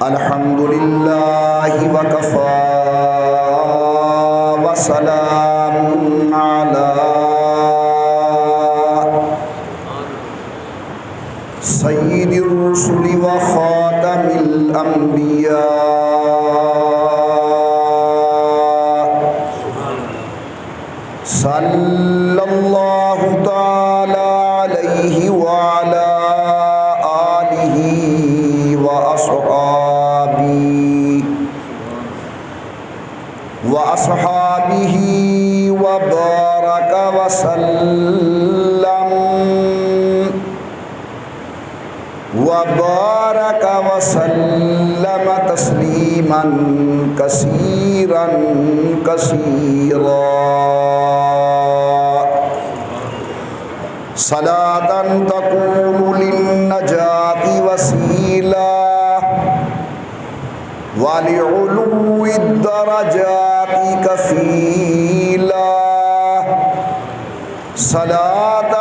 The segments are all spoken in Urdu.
الحمد لله وكفى وسلام على سيد الرسل وخاتم الأنبياء صلى الله تعالى عليه وعلى آله وأصحابه وبارك وسلم تسليما كثيرا صلاة تكون للنجاة وسيلة ولعلو الدرجات كفيلا، صلاة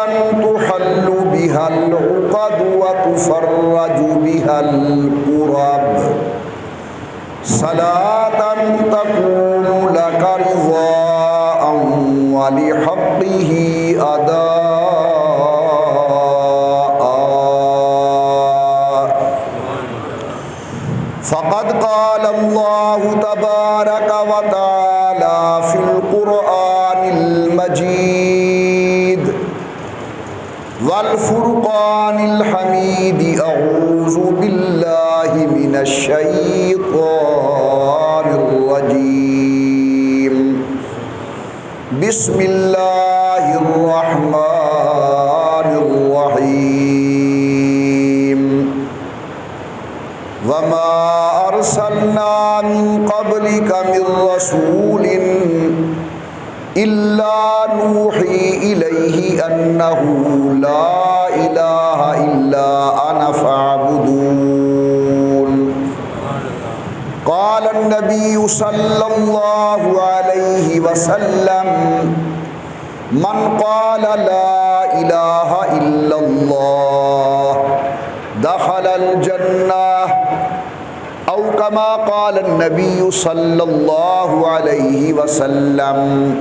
تحل بها العقد وتفرج بها الكرب، صلاة تكون لك رضاء ولحقه أداء. فقد قال الله تبارك وتعالى في القرآن المجيد والفرقان الحميد: أعوذ بالله من الشيطان الرجيم، بسم الله الرحمن الرحيم. وما أرسلنا من قبلك من رسول إلا نوحي إليه أنه لا إله إلا أنا فاعبدون. قال النبي صلى الله عليه وسلم: من قال لا إله إلا الله دخل الجنة، أو كما قال النبي صلى الله عليه وسلم.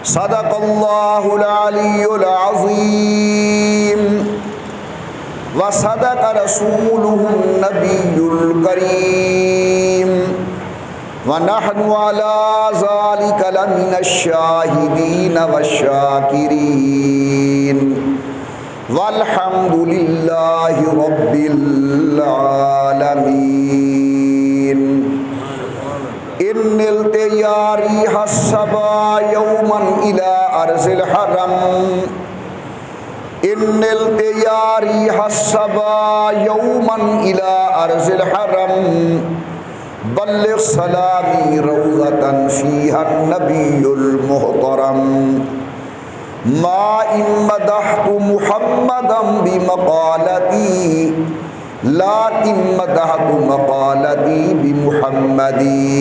صدق الله العلي العظيم وصدق رسوله النبي الكريم، ونحن على ذلك لمن الشاهدين والشاكرين، والحمد لله رب العالمين. إن التيا ريح الصبا يوما إلى أرض الحرم، إن التيا ريح الصبا يوما إلى أرض الحرم، بلغ سلامي روضة فيها النبي المحترم. ما إن مدحت محمدا بمقالتي، لكن مدحت مقالتي بمحمدي.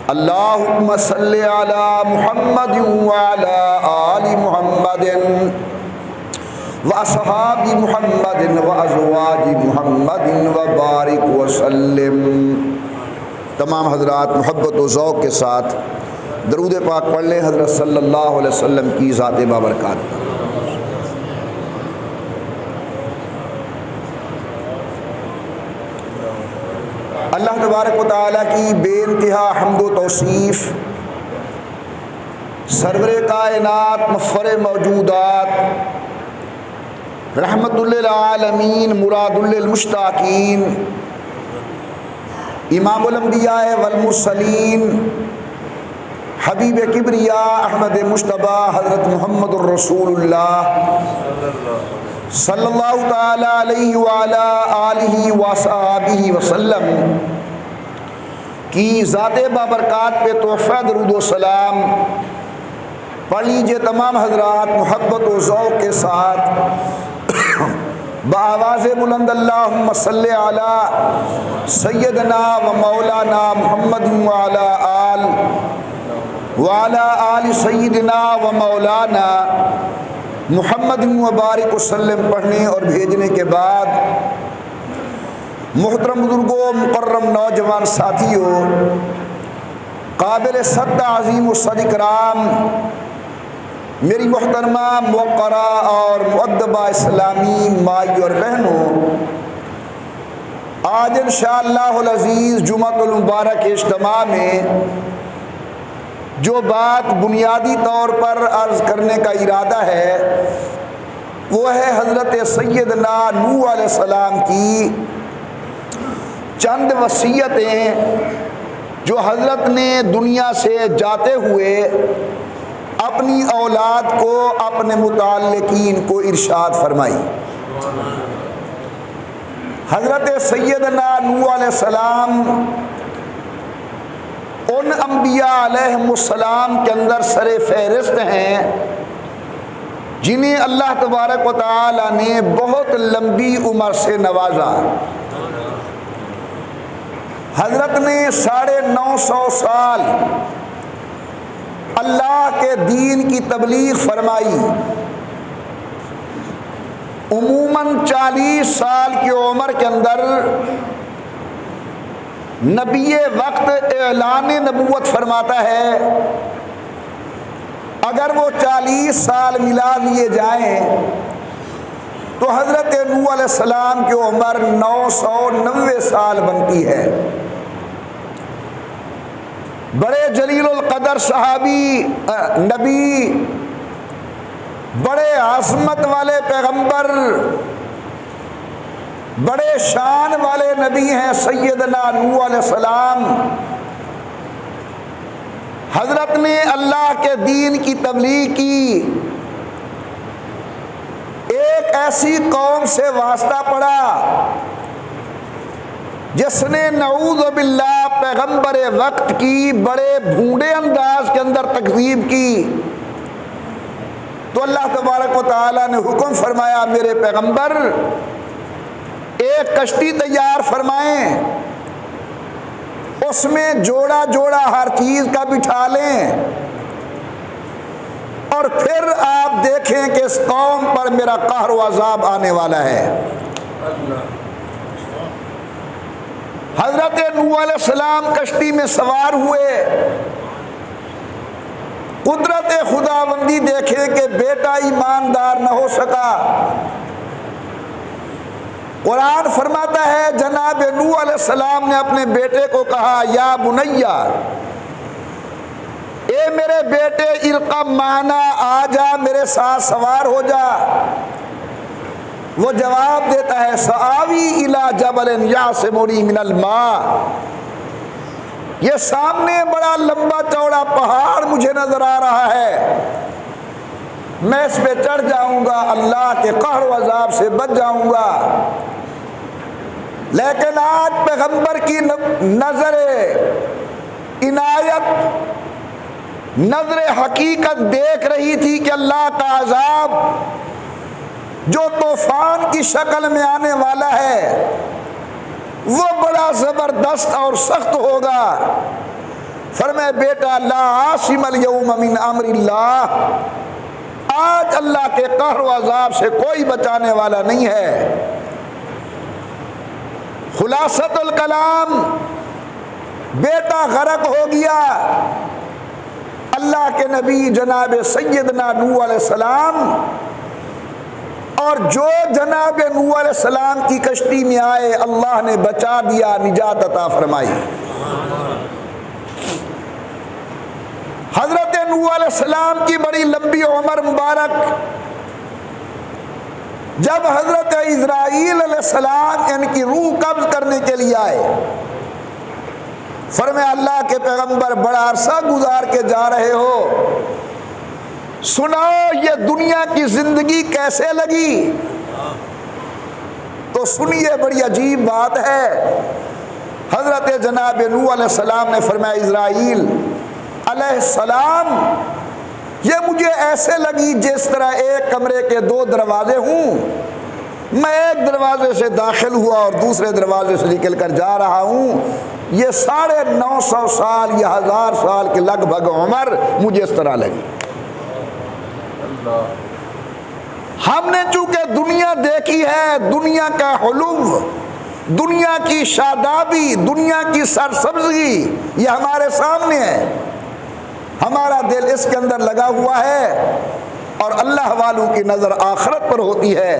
اللهم صل على محمد وعلى آل محمد وأصحاب محمد وأزواج محمد وبارك وسلم. تمام حضرات محبت و ذوق کے ساتھ درود پاک پڑھ لیں حضرت صلی اللہ علیہ وسلم کی ذات بابرکات. اللہ تبارک و تعالیٰ کی بے انتہا حمد و توصیف، سرور کائنات مفخر موجودات، رحمت للعالمین مراد للمشتاقین، امام الانبیاء والمرسلین، حبیب کبریا احمد مجتبیٰ حضرت محمد الرسول اللہ صلی اللہ تعالی علیہ وعلا آلہ وصحبہ وسلم کی ذات بابرکات پہ تحفہ درود و سلام پڑھ لیجئے تمام حضرات محبت و ذوق کے ساتھ بآواز بلند: اللہم صلی علی سیدنا و مولانا محمد وعلی آل سیدنا و مولانا محمد مبارک وسلم پڑھنے اور بھیجنے کے بعد محترم بزرگوں، مکرم نوجوان ساتھیوں، قابل صد عظیم الصد کرام، میری محترمہ موقرہ اور مؤدبہ اسلامی مائی اور بہنوں، آج انشاءاللہ العزیز جمعۃ المبارک اجتماع میں جو بات بنیادی طور پر عرض کرنے کا ارادہ ہے وہ ہے حضرت سیدنا نوح علیہ السلام کی چند وصیتیں جو حضرت نے دنیا سے جاتے ہوئے اپنی اولاد کو، اپنے متعلقین کو ارشاد فرمائی۔ حضرت سیدنا نوح علیہ السلام ان انبیاء علیہم السلام کے اندر سر فہرست ہیں جنہیں اللہ تبارک و تعالی نے بہت لمبی عمر سے نوازا۔ حضرت نے 950 سال اللہ کے دین کی تبلیغ فرمائی۔ عموماً 40 سال کی عمر کے اندر نبی وقت اعلان نبوت فرماتا ہے، اگر وہ 40 سال ملا لیے جائیں تو حضرت نوح علیہ السلام کی عمر 990 سال بنتی ہے۔ بڑے جلیل القدر صحابی نبی، بڑے عظمت والے پیغمبر، بڑے شان والے نبی ہیں سیدنا نوح علیہ السلام۔ حضرت نے اللہ کے دین کی تبلیغ کی، ایک ایسی قوم سے واسطہ پڑا جس نے نعوذ باللہ پیغمبر وقت کی بڑے بھونڈے انداز کے اندر تکذیب کی، تو اللہ تبارک و تعالی نے حکم فرمایا میرے پیغمبر ایک کشتی تیار فرمائیں، اس میں جوڑا جوڑا ہر چیز کا بٹھا لیں، اور پھر آپ دیکھیں کہ اس قوم پر میرا قہر و عذاب آنے والا ہے۔ حضرت نوح علیہ السلام کشتی میں سوار ہوئے، قدرت خداوندی دیکھیں کہ بیٹا ایماندار نہ ہو سکا۔ قرآن فرماتا ہے جناب نوح علیہ السلام نے اپنے بیٹے کو کہا یا بنیا، اے میرے بیٹے ارقم معنا، آ جا میرے ساتھ سوار ہو جا۔ وہ جواب دیتا ہے سآوی الی جبل یعصمنی من الماء، یہ سامنے بڑا لمبا چوڑا پہاڑ مجھے نظر آ رہا ہے، میں اس پہ چڑھ جاؤں گا، اللہ کے قہر و عذاب سے بچ جاؤں گا۔ لیکن آج پیغمبر کی نظر عنایت، نظر حقیقت دیکھ رہی تھی کہ اللہ کا عذاب جو طوفان کی شکل میں آنے والا ہے وہ بڑا زبردست اور سخت ہوگا۔ فرمایا بیٹا لا عاصم اليوم من امر اللہ، آج اللہ کے قہر و عذاب سے کوئی بچانے والا نہیں ہے۔ خلاصۃ الکلام، بیٹا غرق ہو گیا، اللہ کے نبی جناب سیدنا نوح علیہ السلام اور جو جناب نوح علیہ السلام کی کشتی میں آئے اللہ نے بچا دیا، نجات عطا فرمائی۔ حضرت نوح علیہ السلام کی بڑی لمبی عمر مبارک، جب حضرت اسرائیل علیہ السلام ان کی روح قبض کرنے کے لیے آئے، فرمایا اللہ کے پیغمبر بڑا عرصہ گزار کے جا رہے ہو، سناؤ یہ دنیا کی زندگی کیسے لگی؟ تو سنیے بڑی عجیب بات ہے۔ حضرت جناب نوح علیہ السلام نے فرمایا اسرائیل علیہ السلام یہ مجھے ایسے لگی جس طرح ایک کمرے کے 2 دروازے ہوں، میں ایک دروازے سے داخل ہوا اور دوسرے دروازے سے نکل کر جا رہا ہوں، یہ 950 سال یا 1000 سال کے لگ بھگ عمر مجھے اس طرح لگی۔ ہم نے چونکہ دنیا دیکھی ہے، دنیا کا حلو، دنیا کی شادابی، دنیا کی سرسبزی یہ ہمارے سامنے ہے، ہمارا دل اس کے اندر لگا ہوا ہے، اور اللہ والوں کی نظر آخرت پر ہوتی ہے،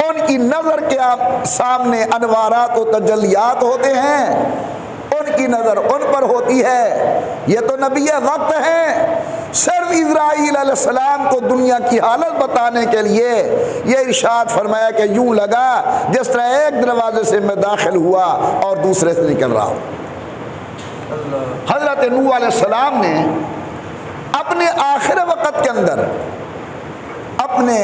ان کی نظر کے سامنے انوارات و تجلیات ہوتے ہیں، ان کی نظر ان پر ہوتی ہے۔ یہ تو نبی وقت ہیں، صرف اسرائیل علیہ السلام کو دنیا کی حالت بتانے کے لیے یہ ارشاد فرمایا کہ یوں لگا جس طرح ایک دروازے سے میں داخل ہوا اور دوسرے سے نکل رہا ہوں۔ حضرت نوح علیہ السلام نے اپنے آخر وقت کے اندر اپنے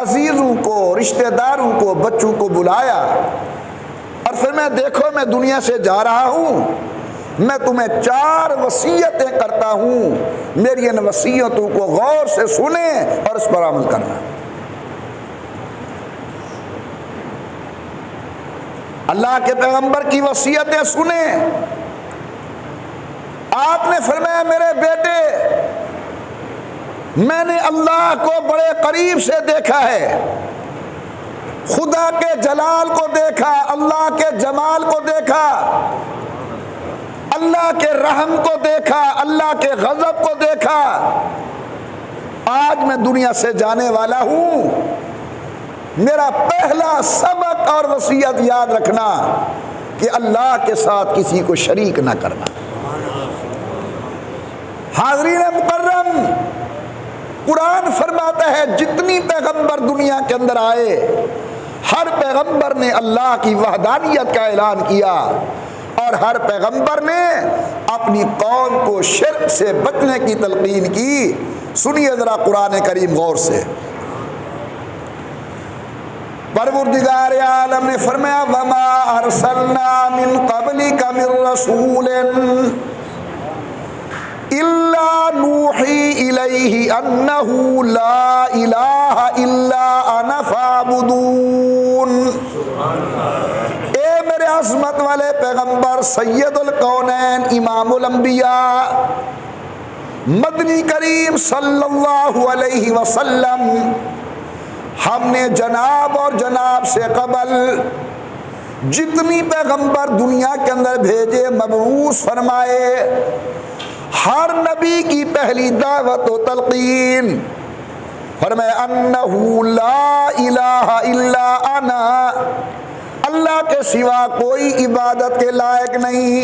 عزیزوں کو، رشتہ داروں کو، بچوں کو بلایا اور پھر میں دیکھو میں دنیا سے جا رہا ہوں، میں تمہیں 4 وصیتیں کرتا ہوں، میری ان وصیتوں کو غور سے سنیں اور اس پر عمل کرنا۔ اللہ کے پیغمبر کی وصیتیں سنیں۔ آپ نے فرمایا میرے بیٹے، میں نے اللہ کو بڑے قریب سے دیکھا ہے، خدا کے جلال کو دیکھا، اللہ کے جمال کو دیکھا، اللہ کے رحم کو دیکھا، اللہ کے غضب کو دیکھا۔ آج میں دنیا سے جانے والا ہوں، میرا پہلا سبق اور وصیت یاد رکھنا کہ اللہ کے ساتھ کسی کو شریک نہ کرنا۔ حاضرین مکرم، قرآن فرماتا ہے جتنی پیغمبر دنیا کے اندر آئے، ہر پیغمبر نے اللہ کی وحدانیت کا اعلان کیا، اور ہر پیغمبر نے اپنی قوم کو شرک سے بچنے کی تلقین کی۔ سنیے ذرا قرآن کریم غور سے۔ پروردگار عالم نے فرمایا وَمَا أَرْسَلْنَا مِن قَبْلِكَ مِن رَّسُولٍ إِلَّا نُوحِي إِلَيْهِ أَنَّهُ لَا إِلَٰهَ إِلَّا أَنَا فَاعْبُدُونِ۔ اے میرے عظمت والے پیغمبر، سید الکونین، امام الانبیاء، مدنی کریم صلی اللہ علیہ وسلم، ہم نے جناب اور جناب سے قبل جتنی پیغمبر دنیا کے اندر بھیجے، مبعوث فرمائے، ہر نبی کی پہلی دعوت و تلقین فرمایا انہو لا الہ الا انا، اللہ کے سوا کوئی عبادت کے لائق نہیں۔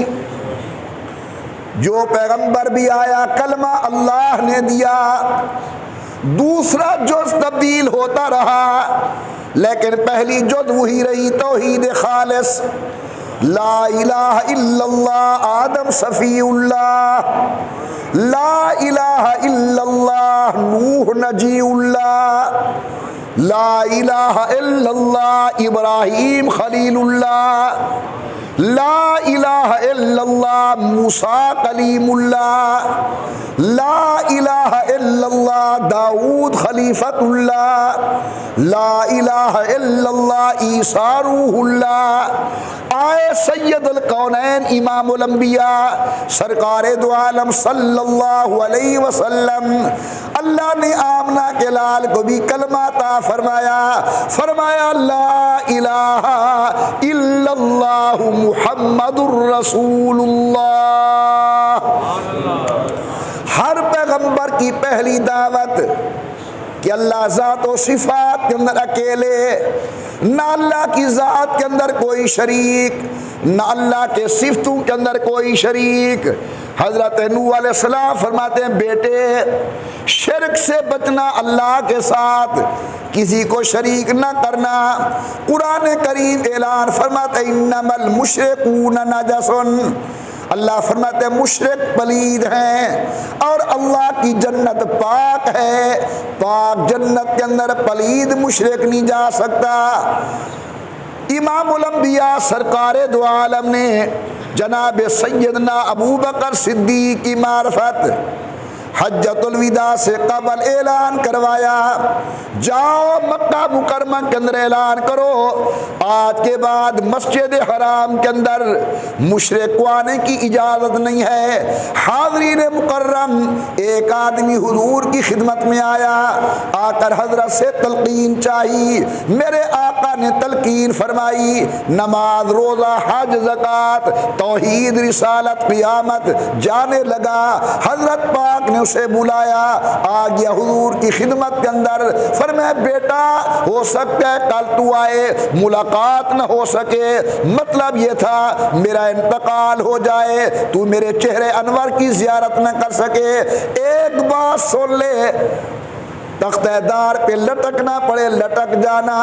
جو پیغمبر بھی آیا کلمہ اللہ نے دیا، دوسرا جز تبدیل ہوتا رہا، لیکن پہلی جز وہی رہی، توحید خالص، لا الہ الا اللہ، آدم صفی اللہ، لا الہ الا اللہ، نوح نجی اللہ، لا الہ الا اللہ، ابراہیم خلیل اللہ، لا الہ الا اللہ، موسیٰ کلیم اللہ، لا الہ الا اللہ، داؤد خلیفۃ اللہ، لا الہ الا اللہ، عیسیٰ روح اللہ۔ آئے سید الکونین امام الانبیاء سرکار دو عالم صلی اللہ علیہ وسلم، اللہ نے آمنہ کے لال کو بھی کلمہ عطا فرمایا، فرمایا لا الہ الا اللہ محمد الرسول اللہ۔ ہر پیغمبر کی پہلی دعوت کہ اللہ ذات و صفات کے اندر اکیلے، نہ اللہ کی ذات کے اندر کوئی شریک، نہ اللہ کے صفتوں کے اندر کوئی شریک۔ حضرت نوح علیہ السلام فرماتے ہیں بیٹے، شرک سے بچنا، اللہ کے ساتھ کسی کو شریک نہ کرنا۔ قرآن کریم اعلان فرماتا ہے انما المشرکون نجس، اللہ فرماتے ہیں مشرک پلید ہیں، اور اللہ کی جنت پاک ہے، پاک جنت کے اندر پلید مشرک نہیں جا سکتا۔ امام الانبیاء سرکار دو عالم نے جناب سیدنا ابو بکر صدیق کی معرفت، حجۃ الوداع سے قبل اعلان کروایا، جاؤ مکہ مکرمہ کے اندر اعلان کرو آج کے بعد مسجد حرام کے اندر مشرک کو آنے کی اجازت نہیں ہے۔ حاضرین مکرم، ایک آدمی حضور کی خدمت میں آیا، آ کر حضرت سے تلقین چاہی۔ میرے آقا نے تلقین فرمائی، نماز، روزہ، حج، زکات، توحید، رسالت، قیامت، جانے لگا۔ حضرت پاک نے اسے بلایا، آ گیا حضور کی خدمت کے اندر۔ فرمایا بیٹا ہو سکتا ہے کل تو آئے ملاقات نہ ہو سکے، مطلب یہ تھا میرا انتقال ہو جائے تو میرے چہرے انور کی زیارت نہ کر سکے۔ ایک بات سن لے، تختہ دار پہ لٹکنا پڑے لٹک جانا،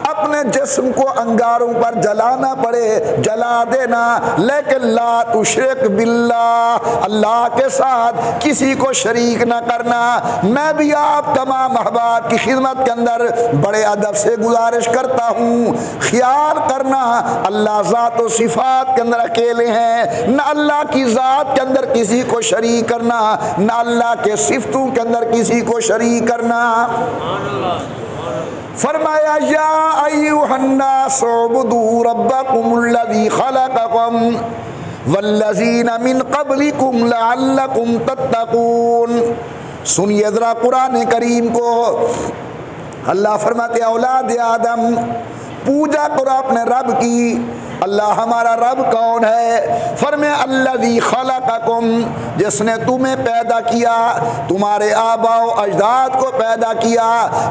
اپنے جسم کو انگاروں پر جلانا پڑے جلا دینا، لیکن لا تشرک باللہ، اللہ کے ساتھ کسی کو شریک نہ کرنا۔ میں بھی آپ تمام احباب کی خدمت کے اندر بڑے ادب سے گزارش کرتا ہوں، خیال کرنا اللہ ذات و صفات کے اندر اکیلے ہیں، نہ اللہ کی ذات کے اندر کسی کو شریک کرنا، نہ اللہ کے صفتوں کے اندر کسی کو شریک کرنا۔ فرمایا یا ایھا الناس اعبدوا ربکم الذی خلقکم والذین من قبلکم لعلکم تتقون۔ سنیے ذرا قرآن کریم کو، اللہ فرماتے اولاد آدم پوجا کرو اپنے رب کی۔ اللہ ہمارا رب کون ہے؟ فرمایا الذی خلقکم، جس نے تمہیں پیدا کیا، تمہارے آباء و اجداد کو پیدا کیا،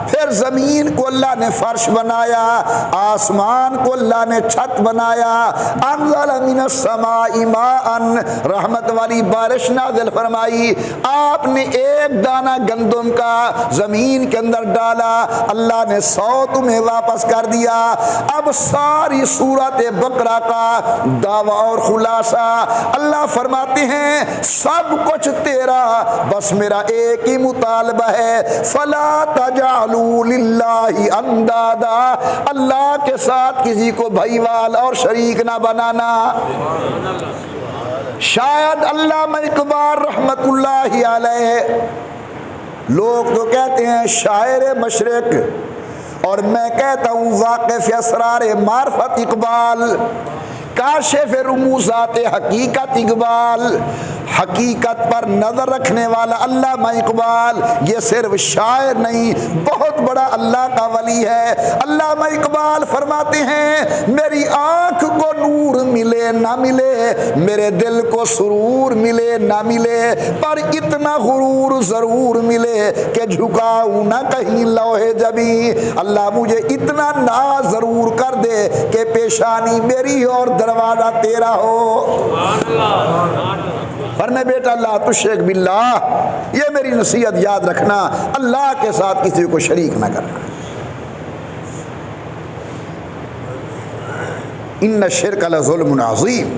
پھر زمین کو اللہ نے فرش بنایا، آسمان کو اللہ نے چھت بنایا، انزل من السماء ماء، رحمت والی بارش نازل فرمائی، آپ نے ایک دانہ گندم کا زمین کے اندر ڈالا، اللہ نے 100 تمہیں واپس کر دیا۔ اب ساری سورت بقرہ کا دعویٰ اور خلاصہ، اللہ فرماتے ہیں سب کچھ تیرا، بس میرا ایک ہی مطالبہ ہے، فلا تجعلوا للہ اندادا، اللہ کے ساتھ کسی کو بھائیوال اور شریک نہ بنانا۔ شاید علامہ اقبال رحمت اللہ علیہ، لوگ تو کہتے ہیں شاعر مشرق، اور میں کہتا ہوں واقف اسرار معرفت اقبال، کاشف رموزات حقیقت اقبال، حقیقت پر نظر رکھنے والا علامہ اقبال یہ صرف شاعر نہیں، بہت بڑا اللہ کا ولی ہے۔ علامہ اقبال فرماتے ہیں میری آنکھ کو نور ملے نہ ملے، میرے دل کو سرور ملے نہ ملے، پر اتنا غرور ضرور ملے کہ جھکاؤں نہ کہیں لوح جبیں، اللہ مجھے اتنا ناز ضرور کر دے کہ پیشانی میری اور دروازہ تیرا ہو۔ فرمائے بیٹا لا تشرک باللہ، یہ میری نصیحت یاد رکھنا، اللہ کے ساتھ کسی کو شریک نہ کرنا۔ ان الشرک لظلم عظیم۔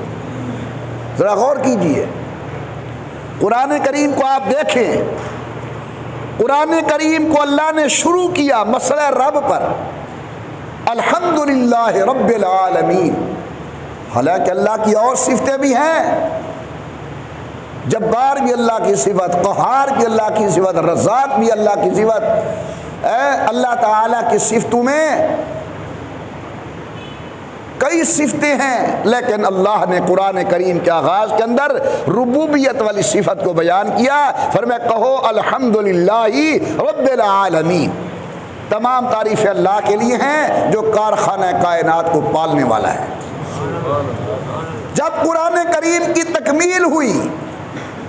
ذرا غور کیجئے، قرآن کریم کو آپ دیکھیں، قرآن کریم کو اللہ نے شروع کیا مسئلہ رب پر، الحمدللہ رب العالمین، حالانکہ اللہ کی اور صفتیں بھی ہیں، جبار بھی اللہ کی صفت، قہار بھی اللہ کی صفت، رزاق بھی اللہ کی صفت، اللہ تعالیٰ کی صفتوں میں کئی صفتیں ہیں، لیکن اللہ نے قرآن کریم کے آغاز کے اندر ربوبیت والی صفت کو بیان کیا، فرمایا کہو الحمدللہ رب العالمین، تمام تعریفیں اللہ کے لیے ہیں جو کارخانہ کائنات کو پالنے والا ہے۔ جب قرآن کریم کی تکمیل ہوئی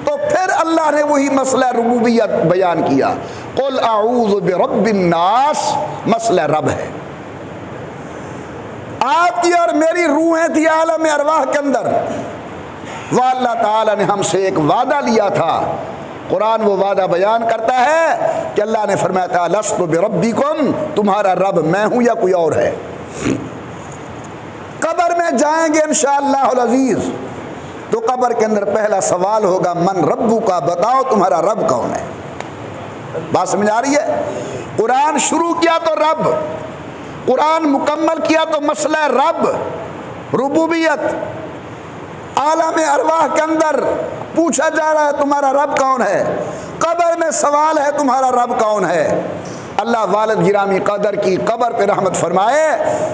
تو پھر اللہ نے وہی مسئلہ ربوبیت بیان کیا، قل اعوذ برب الناس، مسئلہ رب ہے۔ آپ کی اور میری روحیں تھی عالم ارواح کے اندر، وہ اللہ تعالیٰ نے ہم سے ایک وعدہ لیا تھا، قرآن وہ وعدہ بیان کرتا ہے کہ اللہ نے فرمایا تھا لست بربکم، تمہارا رب میں ہوں یا کوئی اور ہے۔ قبر میں جائیں گے انشاءاللہ العزیز تو قبر کے اندر پہلا سوال ہوگا من ربو کا، بتاؤ تمہارا رب کون ہے۔ بات سمجھ آ رہی ہے؟ قرآن شروع کیا تو رب، قرآن مکمل کیا تو مسئلہ رب، ربوبیت۔ عالم ارواح کے اندر پوچھا جا رہا ہے تمہارا رب کون ہے، قبر میں سوال ہے تمہارا رب کون ہے؟ اللہ والد گرامی قدر کی قبر پہ رحمت فرمائے،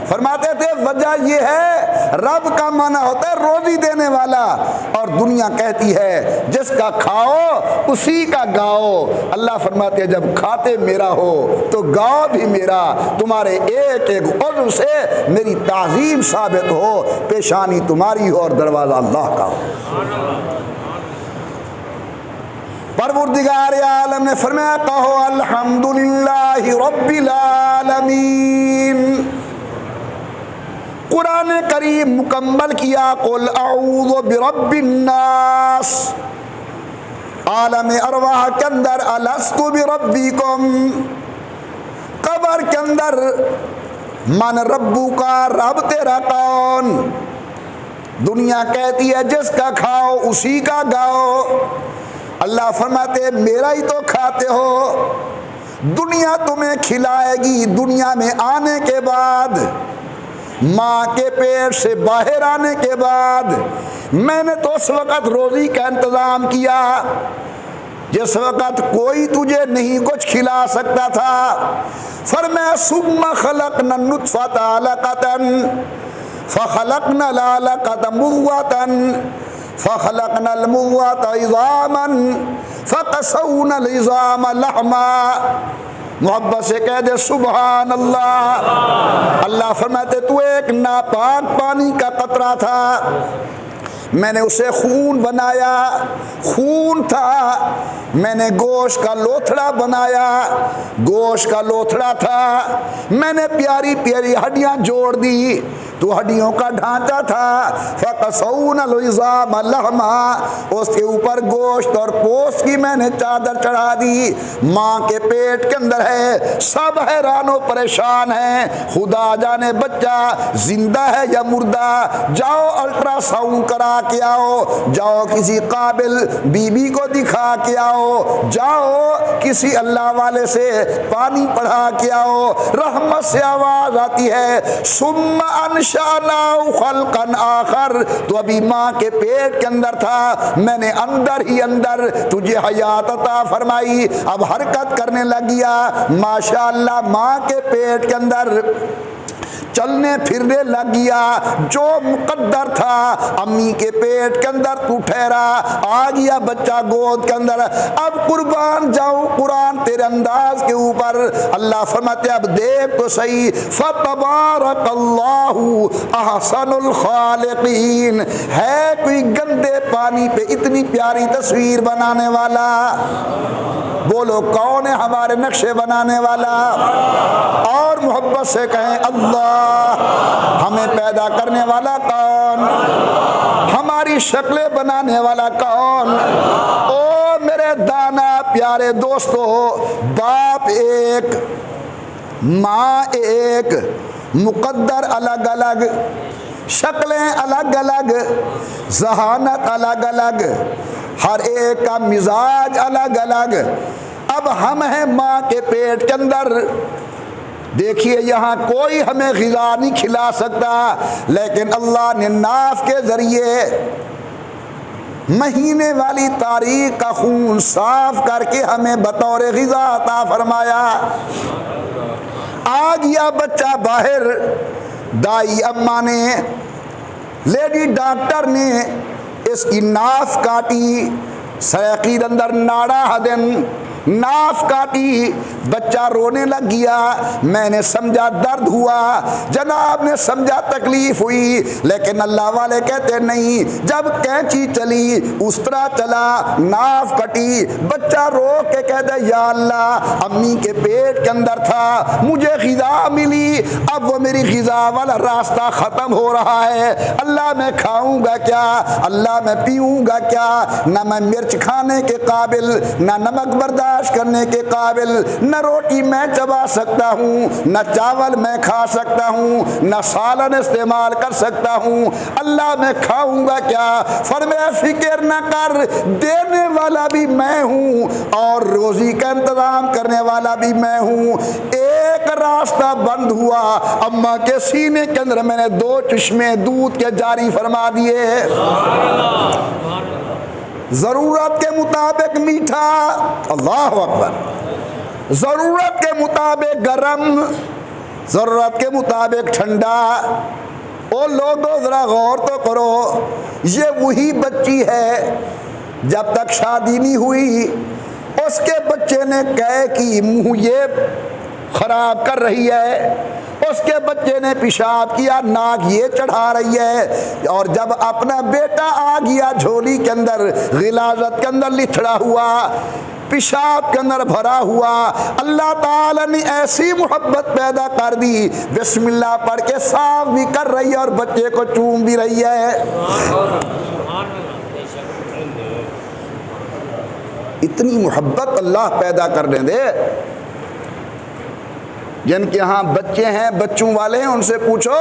فرماتے تھے وجہ یہ ہے رب کا معنی ہوتا ہے روزی دینے والا، اور دنیا کہتی ہے جس کا کھاؤ اسی کا گاؤ۔ اللہ فرماتے ہیں جب کھاتے میرا ہو تو گاؤ بھی میرا، تمہارے ایک ایک عضو سے میری تعظیم ثابت ہو، پیشانی تمہاری ہو اور دروازہ اللہ کا ہو۔ پروردگار عالم نے فرمایا کہو الحمدللہ رب العالمین۔ قرآن کریم مکمل کیا قل اعوذ برب الناس، عالم ارواح کے اندر الست بربکم، قبر کے اندر من ربو کا رب تیرا کون؟ دنیا کہتی ہے جس کا کھاؤ اسی کا گاؤ، اللہ فرماتے میرا ہی تو کھاتے ہو، دنیا تمہیں کھلائے گی، دنیا میں آنے کے بعد، ماں کے پیٹ سے باہر آنے کے بعد میں نے تو اس وقت روزی کا انتظام کیا جس وقت کوئی تجھے نہیں کچھ کھلا سکتا تھا۔ فرمایا ثم خلقنا النطفة علقة فخلقنا العلقة مضغة فخلقنا المضغة عظاما فقسونا العظام لحما۔ محبت سے کہہ دے سبحان اللہ۔ اللہ فرماتے تو ایک ناپاک پانی کا قطرہ تھا، میں نے اسے خون بنایا، خون تھا، میں نے گوشت کا لوتھڑا بنایا، گوشت کا لوتھڑا تھا، میں نے پیاری پیاری ہڈیاں جوڑ دی، تو ہڈیوں کا ڈھانچہ تھا، فَقَسَوْنَ الْعِظَامَ لَحْمًا، اس کے اوپر گوشت اور پوست کی میں نے چادر چڑھا دی۔ ماں کے پیٹ کے اندر ہے، سب حیران و پریشان ہیں، خدا جانے بچہ زندہ ہے یا مردہ، جاؤ الٹرا ساؤنڈ کرا کے آؤ، جاؤ کسی قابل بی بی کو دکھا کے آؤ، جاؤ کسی اللہ والے سے پانی پڑھا کے آؤ، رحمت سے آواز آتی ہے ثم انشأناه خلقا آخر، تو ابھی ماں کے پیٹ کے اندر تھا، میں نے اندر ہی اندر تجھے حیات عطا فرمائی، اب حرکت کرنے لگ گیا، ماشاءاللہ ماں کے پیٹ کے اندر چلنے پھرنے لگ گیا، جو مقدر تھا امی کے پیٹ کے اندر تو ٹھہرا، آ گیا بچہ گود کے اندر، اب قربان جاؤں قرآن تیرے انداز کے اوپر، اللہ فرماتے اب دیکھ تو صحیح فتبارک اللہ احسن الخالقین، ہے کوئی گندے پانی پہ اتنی پیاری تصویر بنانے والا؟ بولو کون ہے ہمارے نقشے بنانے والا؟ اور محبت سے کہیں اللہ، ہمیں پیدا کرنے والا کون؟ ہماری شکلیں بنانے والا کون؟ او میرے دانا پیارے دوستو، باپ ایک، ماں ایک، مقدر الگ الگ، شکلیں الگ الگ، ذہانت الگ الگ، ہر ایک کا مزاج الگ الگ۔ اب ہم ہیں ماں کے پیٹ کے اندر، دیکھیے یہاں کوئی ہمیں غذا نہیں کھلا سکتا، لیکن اللہ نے ناف کے ذریعے مہینے والی تاریخ کا خون صاف کر کے ہمیں بطور غذا عطا فرمایا۔ آ گیا بچہ باہر، دائی اماں نے، لیڈی ڈاکٹر نے اس کی ناف کاٹی، سیقید اندر ناڑا ہدن، ناف کاٹی، بچہ رونے لگ گیا، میں نے سمجھا درد ہوا، جناب نے سمجھا تکلیف ہوئی، لیکن اللہ والے کہتے نہیں، جب کینچی چلی اس طرح چلا، ناف کٹی، بچہ رو کے کہتا یا اللہ امی کے پیٹ کے اندر تھا، مجھے غذا ملی، اب وہ میری غذا والا راستہ ختم ہو رہا ہے، اللہ میں کھاؤں گا کیا، اللہ میں پیوں گا کیا، نہ میں مرچ کھانے کے قابل، نہ نمک برداشت کرنے کے قابل، نہ روٹی میں چبا سکتا ہوں، نہ چاول میں کھا سکتا ہوں، نہ سالن استعمال کر سکتا ہوں، اللہ میں کھاؤں گا کیا؟ فرمایا فکر نہ کر، دینے والا بھی میں ہوں اور روزی کا انتظام کرنے والا بھی میں ہوں۔ ایک راستہ بند ہوا، اماں کے سینے کے اندر میں نے 2 چشمے دودھ کے جاری فرما دیے۔ ضرورت کے مطابق میٹھا، اللہ اکبر، ضرورت کے مطابق گرم، ضرورت کے مطابق ٹھنڈا۔ او لوگوں ذرا غور تو کرو، یہ وہی بچی ہے جب تک شادی نہیں ہوئی اس کے بچے نے کہے کہ منہ یہ خراب کر رہی ہے، اس کے بچے نے پیشاب کیا، ناک یہ چڑھا رہی ہے، اور جب اپنا بیٹا آ گیا جھولی کے اندر، غلاظت کے اندر لتھڑا ہوا، پیشاب کے اندر بھرا ہوا، اللہ تعالی نے ایسی محبت پیدا کر دی، بسم اللہ پڑھ کے صاف بھی کر رہی ہے اور بچے کو چوم بھی رہی ہے۔ اتنی محبت اللہ پیدا کرنے دے۔ جن کے ہاں بچے ہیں، بچوں والے ہیں، ان سے پوچھو،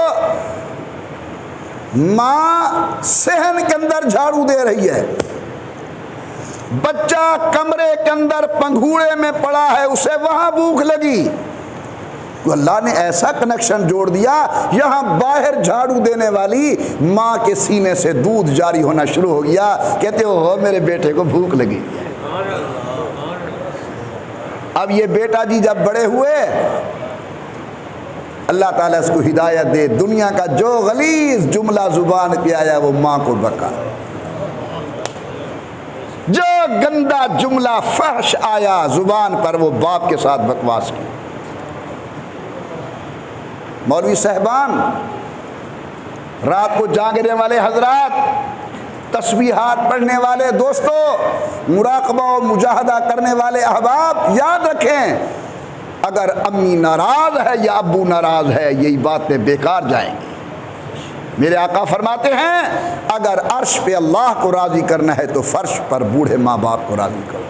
ماں صحن کے اندر جھاڑو دے رہی ہے، بچہ کمرے کے اندر پنگھوڑے میں پڑا ہے، اسے وہاں بھوک لگی، تو اللہ نے ایسا کنیکشن جوڑ دیا، یہاں باہر جھاڑو دینے والی ماں کے سینے سے دودھ جاری ہونا شروع ہو گیا، کہتے ہو میرے بیٹے کو بھوک لگی۔ اب یہ بیٹا جی جب بڑے ہوئے، اللہ تعالیٰ اس کو ہدایت دے، دنیا کا جو غلیظ جملہ زبان پہ آیا وہ ماں کو بکا، جو گندا جملہ فحش آیا زبان پر وہ باپ کے ساتھ بکواس کی۔ مولوی صاحبان، رات کو جاگنے والے حضرات، تسبیحات پڑھنے والے دوستوں، مراقبہ و مجاہدہ کرنے والے احباب، یاد رکھیں اگر امی ناراض ہے یا ابو ناراض ہے یہی باتیں بیکار جائیں گی۔ میرے آقا فرماتے ہیں اگر عرش پہ اللہ کو راضی کرنا ہے تو فرش پر بوڑھے ماں باپ کو راضی کرو۔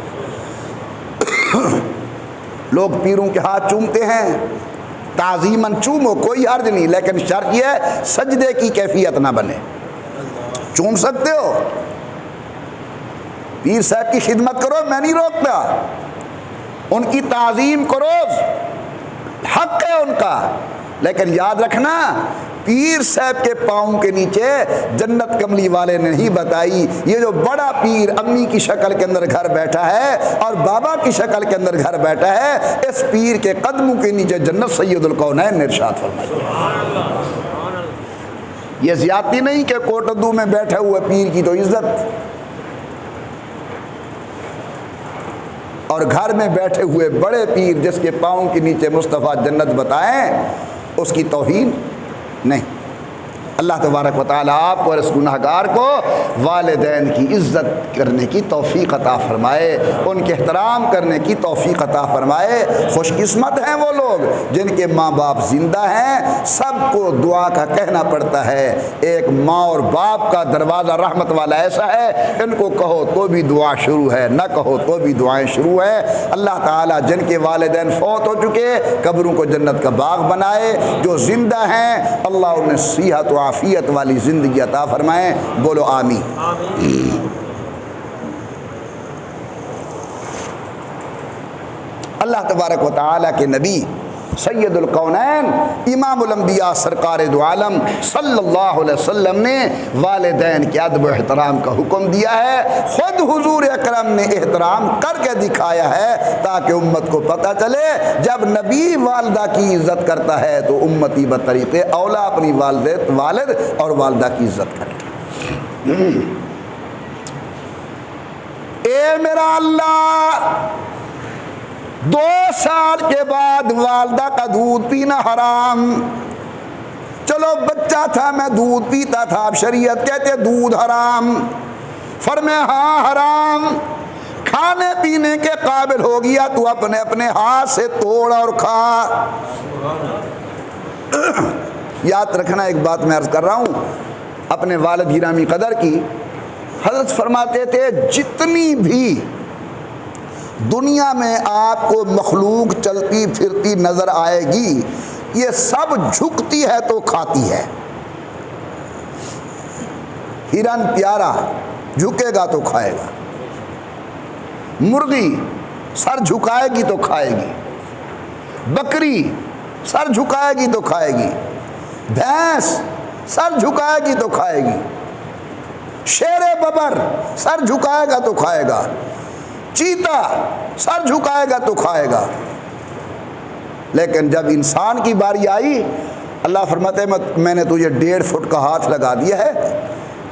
لوگ پیروں کے ہاتھ چومتے ہیں، تعظیماً چومو، کوئی حرج نہیں، لیکن شرط یہ ہے سجدے کی کیفیت نہ بنے۔ چوم سکتے ہو، پیر صاحب کی خدمت کرو، میں نہیں روکتا، ان کی تعظیم کرو، حق ہے ان کا، لیکن یاد رکھنا پیر صاحب کے پاؤں کے نیچے جنت کملی والے نے نہیں بتائی، یہ جو بڑا پیر امی کی شکل کے اندر گھر بیٹھا ہے اور بابا کی شکل کے اندر گھر بیٹھا ہے، اس پیر کے قدموں کے نیچے جنت سید الکونین نے ارشاد فرمایا۔ یہ زیادتی نہیں کہ کوٹدو میں بیٹھے ہوئے پیر کی تو عزت، اور گھر میں بیٹھے ہوئے بڑے پیر جس کے پاؤں کے نیچے مصطفیٰ جنت بتائیں اس کی توہین نہیں۔ اللہ تبارک و تعالیٰ آپ کو اور اس گناہگار کو والدین کی عزت کرنے کی توفیق عطا فرمائے، ان کے احترام کرنے کی توفیق عطا فرمائے۔ خوش قسمت ہیں وہ لوگ جن کے ماں باپ زندہ ہیں۔ سب کو دعا کا کہنا پڑتا ہے، ایک ماں اور باپ کا دروازہ رحمت والا ایسا ہے، ان کو کہو تو بھی دعا شروع ہے، نہ کہو تو بھی دعائیں شروع ہے۔ اللہ تعالیٰ جن کے والدین فوت ہو چکے قبروں کو جنت کا باغ بنائے، جو زندہ ہیں اللہ انہیں صحت و عافیت والی زندگی عطا فرمائیں، بولو آمین۔ اللہ تبارک و تعالیٰ کے نبی سید الکونین امام الانبیاء سرکار دو عالم صلی اللہ علیہ وسلم نے والدین کے ادب و احترام کا حکم دیا ہے، خود حضور اکرم نے احترام کر کے دکھایا ہے تاکہ امت کو پتہ چلے جب نبی والدہ کی عزت کرتا ہے تو امتی بطریق اولا اپنی والد اور والدہ کی عزت کرے۔ اے میرا اللہ، 2 سال کے بعد والدہ کا دودھ پینا حرام، چلو بچہ تھا میں دودھ پیتا تھا، اب شریعت کہتے دودھ حرام، فرمایا ہاں حرام، کھانے پینے کے قابل ہو گیا تو اپنے اپنے ہاتھ سے توڑ اور کھا۔ یاد رکھنا ایک بات میں عرض کر رہا ہوں اپنے والد گرامی قدر کی، حضرت فرماتے تھے جتنی بھی دنیا میں آپ کو مخلوق چلتی پھرتی نظر آئے گی یہ سب جھکتی ہے تو کھاتی ہے۔ ہرن پیارا جھکے گا تو کھائے گا، مرغی سر جھکائے گی تو کھائے گی، بکری سر جھکائے گی تو کھائے گی، بھینس سر جھکائے گی تو کھائے گی، شیر ببر سر جھکائے گا تو کھائے گا، چیتا سر جھکائے گا تو کھائے گا، لیکن جب انسان کی باری آئی اللہ فرماتے ہیں میں نے تجھے 1.5 فٹ کا ہاتھ لگا دیا ہے،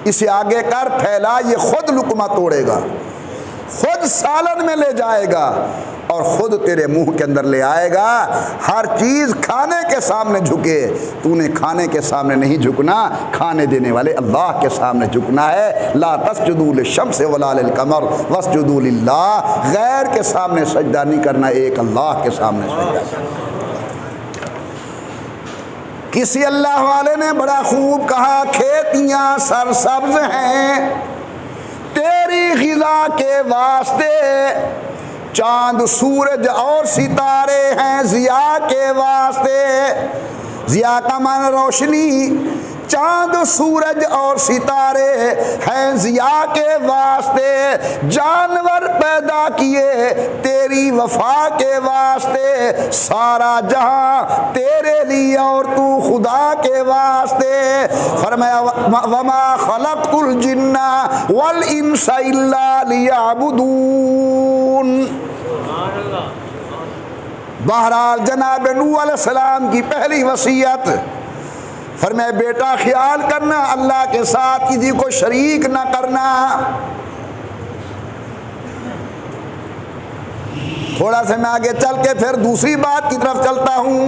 اسے آگے کر پھیلا، یہ خود لقمہ توڑے گا، خود سالن میں لے جائے گا اور خود تیرے منہ کے اندر لے آئے گا۔ ہر چیز کھانے کے سامنے جھکے، تو نے کھانے کے سامنے نہیں جھکنا، کھانے دینے والے اللہ کے سامنے جھکنا ہے۔ لا تسجدوا للشمس ولا للقمر واسجدوا للہ، غیر کے سامنے سجدہ نہیں کرنا، ایک اللہ کے سامنے سجدہ کرنا۔ کسی اللہ والے نے بڑا خوب کہا، کھیتیاں سرسبز ہیں تیری غذا کے واسطے، چاند سورج اور ستارے ہیں ضیاء کے واسطے۔ ضیاء کا معنی روشنی، چاند سورج اور ستارے ہیں ضیاء کے واسطے، جانور پیدا کیے تیری وفا کے واسطے، سارا جہاں تیرے لیے اور تو خدا کے واسطے۔ فرمایا وما خلقت الجن والانس الا لیعبدون۔ بہرحال جناب نوح علیہ السلام کی پہلی وصیت، فرمایا بیٹا خیال کرنا اللہ کے ساتھ کسی کو شریک نہ کرنا۔ تھوڑا سا میں آگے چل کے پھر دوسری بات کی طرف چلتا ہوں۔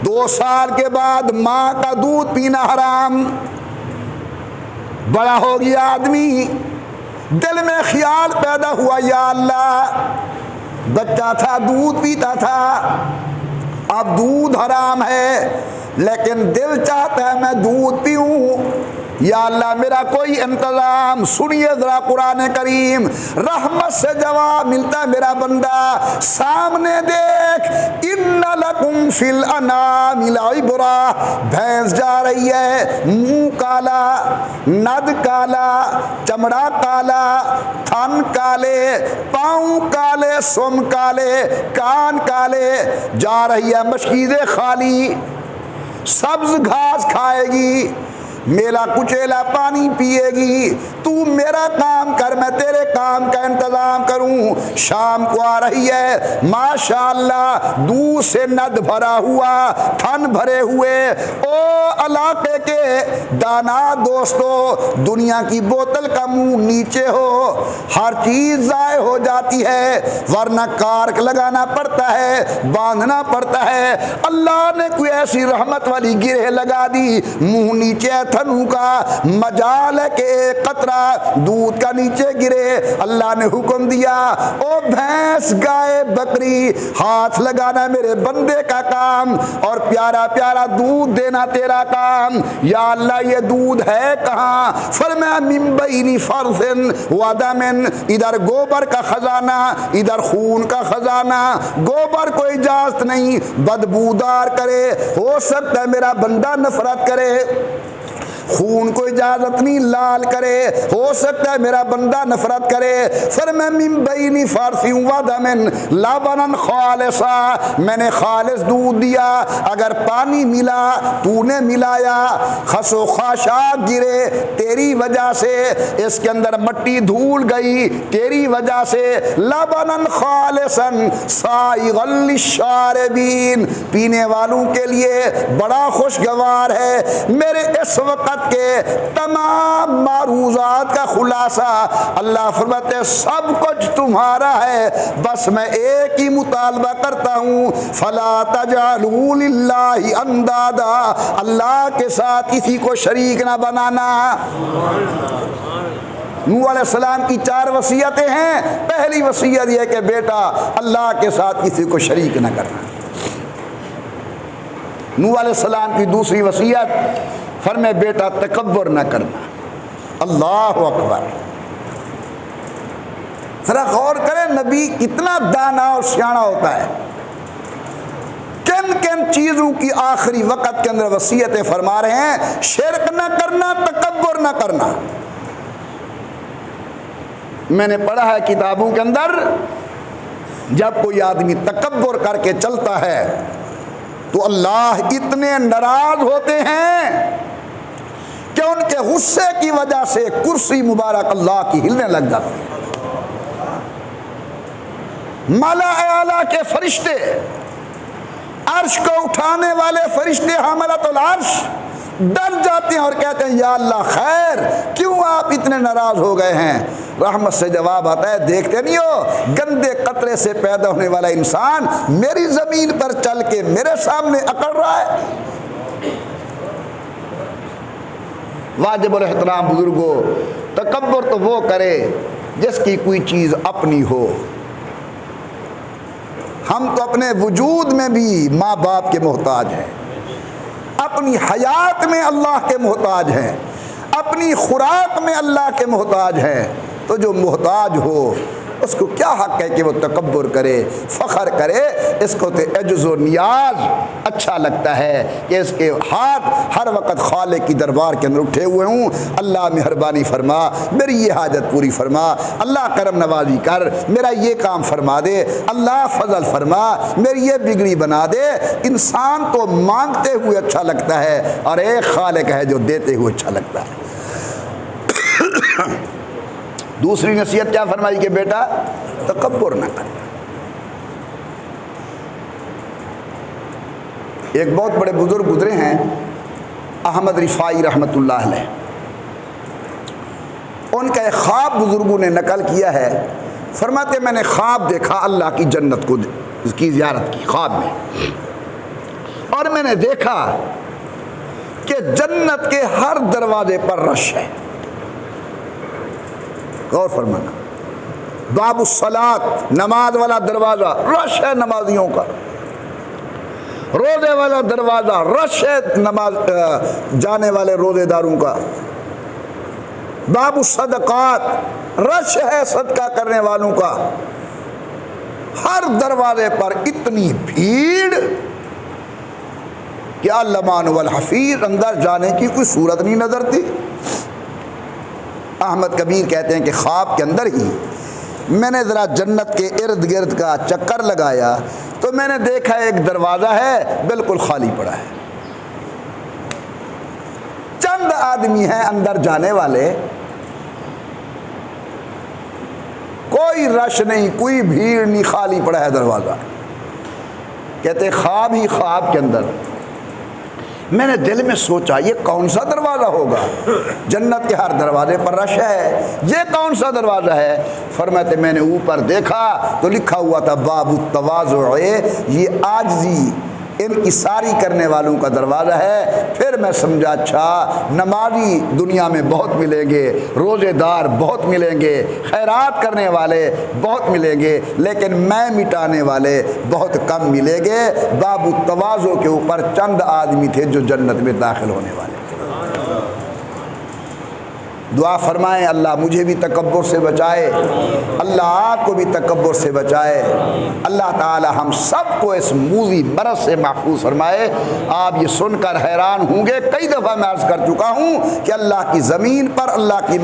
2 سال کے بعد ماں کا دودھ پینا حرام، بڑا ہو گیا آدمی، دل میں خیال پیدا ہوا یا اللہ، بچہ تھا دودھ پیتا تھا، اب دودھ حرام ہے لیکن دل چاہتا ہے میں دودھ پیوں، یا اللہ میرا کوئی انتظام۔ سنیے ذرا قرآن کریم، رحمت سے جواب ملتا ہے میرا بندہ، سامنے دیکھ، ان لکم فی الانعام لعبرہ، بھینس جا رہی ہے، منہ کالا، ند کالا، چمڑا کالا، تھن کالے، پاؤں کالے، سم کالے، کان کالے، جا رہی ہے مشکیزیں خالی، سبز گھاس کھائے گی، میلا کچیلا پانی پیے گی، تو میرا کام کر میں تیرے کام کا انتظام کروں۔ شام کو آ رہی ہے ماشاءاللہ، دودھ سے ند بھرا ہوا، تھن بھرے ہوئے۔ او علاقے کے دانا دوستو، دنیا کی بوتل کا منہ نیچے ہو، ہر چیز ضائع ہو جاتی ہے، ورنہ کارک لگانا پڑتا ہے، باندھنا پڑتا ہے۔ اللہ نے کوئی ایسی رحمت والی گرہ لگا دی، منہ نیچے تھنوں کا، مجال ہے کہ ایک قطرہ دودھ کا نیچے گرے۔ اللہ نے حکم دیا، او بھینس گائے بکری، ہاتھ لگانا میرے بندے کا کام اور پیارا پیارا دودھ دینا تیرا کام۔ یا اللہ یہ دودھ ہے کہاں؟ فرمایا من بین فرث ودم، ادھر گوبر کا خزانہ، ادھر خون کا خزانہ۔ گوبر کو اجازت نہیں بدبودار کرے، ہو سکتا ہے میرا بندہ نفرت کرے، خون کو اجازت نہیں لال کرے، ہو سکتا ہے میرا بندہ نفرت کرے۔ فرمایا من بین فرث ودم لبنا خالصا، میں نے خالص دودھ دیا، اگر پانی ملا تو نے ملایا، خس و خاشاک گرے تیری وجہ سے، اس کے اندر مٹی دھول گئی تیری وجہ سے، لبنا خالصا سائغا للشاربین، پینے والوں کے لیے بڑا خوشگوار ہے۔ میرے اس وقت کے تمام معروضات کا خلاصہ اللہ فرماتے ہیں سب کچھ تمہارا ہے، بس میں ایک ہی مطالبہ کرتا ہوں، فلا تجعلوا للہ اندادا، اللہ کے ساتھ کسی کو شریک نہ بنانا۔ نوح علیہ السلام کی 4 وصیتیں ہیں، پہلی وصیت یہ کہ بیٹا اللہ کے ساتھ کسی کو شریک نہ کرنا۔ نوح علیہ السلام کی دوسری وصیت، فرمائے بیٹا تکبر نہ کرنا۔ اللہ اکبر، ذرا غور کریں نبی کتنا دانا اور سیاںا ہوتا ہے، کن کن چیزوں کی آخری وقت کے اندر وصیتیں فرما رہے ہیں، شرک نہ کرنا، تکبر نہ کرنا۔ میں نے پڑھا ہے کتابوں کے اندر، جب کوئی آدمی تکبر کر کے چلتا ہے تو اللہ اتنے ناراض ہوتے ہیں کہ ان کے غصے کی وجہ سے کرسی مبارک اللہ کی ہلنے لگ جاتی ہے۔ مالا اعلیٰ کے فرشتے، عرش کو اٹھانے والے فرشتے حاملۃ العرش ڈر جاتے ہیں اور کہتے ہیں یا اللہ خیر، کیوں آپ اتنے ناراض ہو گئے ہیں؟ رحمت سے جواب آتا ہے دیکھتے نہیں ہو گندے قطرے سے پیدا ہونے والا انسان میری زمین پر چل کے میرے سامنے اکڑ رہا ہے۔ واجب الاحترام بزرگوں، تکبر تو وہ کرے جس کی کوئی چیز اپنی ہو۔ ہم تو اپنے وجود میں بھی ماں باپ کے محتاج ہیں، اپنی حیات میں اللہ کے محتاج ہیں، اپنی خوراک میں اللہ کے محتاج ہیں۔ تو جو محتاج ہو اس کو کیا حق ہے کہ وہ تکبر کرے، فخر کرے؟ اس کو تو عجز و نیاز اچھا لگتا ہے کہ اس کے ہاتھ ہر وقت خالق کی دربار کے اندر اٹھے ہوئے ہوں، اللہ مہربانی فرما، میری یہ حاجت پوری فرما، اللہ کرم نوازی کر، میرا یہ کام فرما دے، اللہ فضل فرما، میری یہ بگڑی بنا دے۔ انسان تو مانگتے ہوئے اچھا لگتا ہے اور ایک خالق ہے جو دیتے ہوئے اچھا لگتا ہے۔ دوسری نصیحت کیا فرمائی کہ بیٹا تکبر نہ کر۔ ایک بہت بڑے بزرگ گزرے ہیں احمد رفاعی رحمۃ اللہ علیہ، ان کا ایک خواب بزرگوں نے نقل کیا ہے، فرماتے میں نے خواب دیکھا اللہ کی جنت کو کی زیارت کی خواب میں، اور میں نے دیکھا کہ جنت کے ہر دروازے پر رش ہے۔ غور فرمانا، باب الصلاۃ نماز والا دروازہ رش ہے نمازیوں کا، روزے والا دروازہ رش ہے نماز جانے والے روزے داروں کا، باب الصدقات رش ہے صدقہ کرنے والوں کا، ہر دروازے پر اتنی بھیڑ کہ اللمان والحفیظ اندر جانے کی کوئی صورت نہیں نظر تھی۔ احمد کبیر کہتے ہیں کہ خواب کے اندر ہی میں نے ذرا جنت کے ارد گرد کا چکر لگایا تو میں نے دیکھا ایک دروازہ ہے بالکل خالی پڑا ہے، چند آدمی ہیں اندر جانے والے، کوئی رش نہیں، کوئی بھیڑ نہیں، خالی پڑا ہے دروازہ۔ کہتے خواب ہی خواب کے اندر میں نے دل میں سوچا یہ کون سا دروازہ ہوگا؟ جنت کے ہر دروازے پر رش ہے، یہ کون سا دروازہ ہے؟ فرماتے میں نے اوپر دیکھا تو لکھا ہوا تھا باب التواضع، یہ عاجزی انکساری کرنے والوں کا دروازہ ہے۔ پھر میں سمجھا اچھا نمازی دنیا میں بہت ملیں گے، روزے دار بہت ملیں گے، خیرات کرنے والے بہت ملیں گے، لیکن میں مٹانے والے بہت کم ملیں گے۔ باب التواضع کے اوپر چند آدمی تھے جو جنت میں داخل ہونے والے تھے۔ دعا فرمائیں اللہ مجھے بھی تکبر سے بچائے، اللہ آپ کو بھی تکبر سے بچائے، اللہ تعالی ہم سب کو اس موذی مرض سے محفوظ فرمائے۔ آپ یہ سن کر حیران ہوں گے، کئی دفعہ میں عرض کر چکا ہوں کہ اللہ کی زمین پر اللہ کی